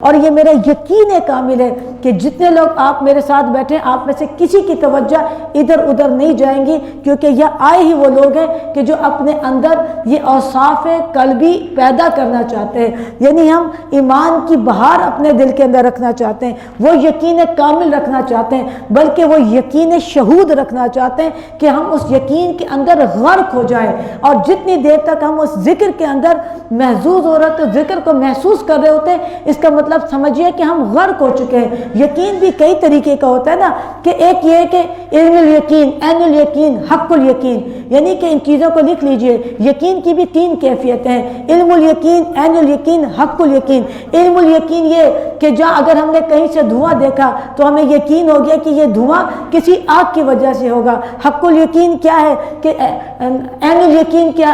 اور یہ میرا یقین کامل ہے کہ جتنے لوگ آپ میرے ساتھ بیٹھے ہیں آپ میں سے کسی کی توجہ ادھر ادھر نہیں جائیں گی، کیونکہ یہ آئے ہی وہ لوگ ہیں کہ جو اپنے اندر یہ اوصاف قلبی پیدا کرنا چاہتے ہیں، یعنی ہم ایمان کی بہار اپنے دل کے اندر رکھنا چاہتے ہیں، وہ یقین کامل رکھنا چاہتے ہیں، بلکہ وہ یقین شہود رکھنا چاہتے ہیں کہ ہم اس یقین کے اندر غرق ہو جائیں، اور جتنی دیر تک ہم اس ذکر کے اندر محظوظ ہو رہے تو ذکر کو محسوس کر رہے ہوتے ہیں، اس کا مطلب سمجھیے کہ ہم غرق ہو چکے ہیں۔ یقین بھی کئی طریقے کا ہوتا ہے نا، کہ ایک یہ ہے کہ علم الیقین، عین الیقین، حق الیقین، یعنی کہ ان چیزوں کو لکھ لیجئے، یقین کی بھی تین کیفیتیں ہیں، علم الیقین، عین الیقین، حق الیقین۔ علم الیقین یہ کہ جہاں اگر ہم نے کہیں سے دھواں دیکھا تو ہمیں یقین ہو گیا کہ یہ دھواں کسی آگ کی وجہ سے ہوگا۔ حق الیقین کیا ہے کہ عین الیقین کیا،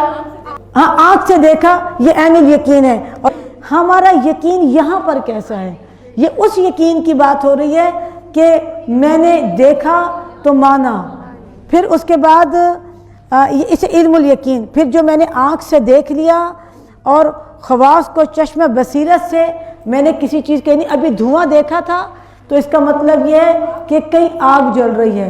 ہاں آنکھ سے دیکھا، یہ عین الیقین ہے۔ اور ہمارا یقین یہاں پر کیسا ہے؟ یہ اس یقین کی بات ہو رہی ہے کہ میں نے دیکھا تو مانا، پھر اس کے بعد اسے علم الیقین، پھر جو میں نے آنکھ سے دیکھ لیا اور خواص کو چشم بصیرت سے میں نے کسی چیز کے نہیں، ابھی دھواں دیکھا تھا تو اس کا مطلب یہ ہے کہ کئی آگ جل رہی ہے،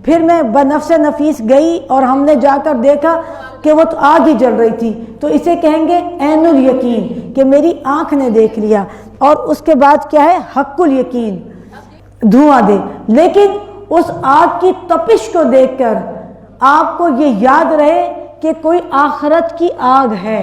پھر میں بنفس نفیس گئی اور ہم نے جا کر دیکھا کہ وہ تو آگ ہی جل رہی تھی، تو اسے کہیں گے عین الیقین کہ میری آنکھ نے دیکھ لیا۔ اور اس کے بعد کیا ہے؟ حق الیقین، دھواں دے، لیکن اس آگ کی تپش کو دیکھ کر آپ کو یہ یاد رہے کہ کوئی آخرت کی آگ ہے،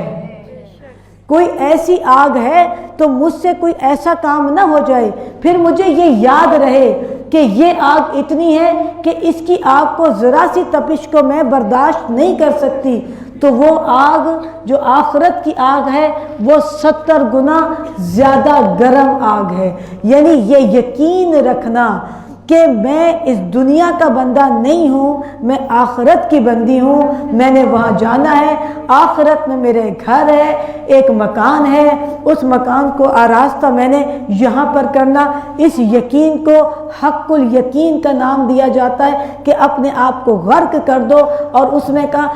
کوئی ایسی آگ ہے، تو مجھ سے کوئی ایسا کام نہ ہو جائے، پھر مجھے یہ یاد رہے کہ یہ آگ اتنی ہے کہ اس کی آگ کو ذرا سی تپش کو میں برداشت نہیں کر سکتی، تو وہ آگ جو آخرت کی آگ ہے وہ 70 گنا زیادہ گرم آگ ہے۔ یعنی یہ یقین رکھنا کہ میں اس دنیا کا بندہ نہیں ہوں، میں آخرت کی بندی ہوں، میں نے وہاں جانا ہے، آخرت میں میرے گھر ہے، ایک مکان ہے، اس مکان کو آراستہ میں نے یہاں پر کرنا، اس یقین کو حق الیقین کا نام دیا جاتا ہے کہ اپنے آپ کو غرق کر دو اور اس میں کا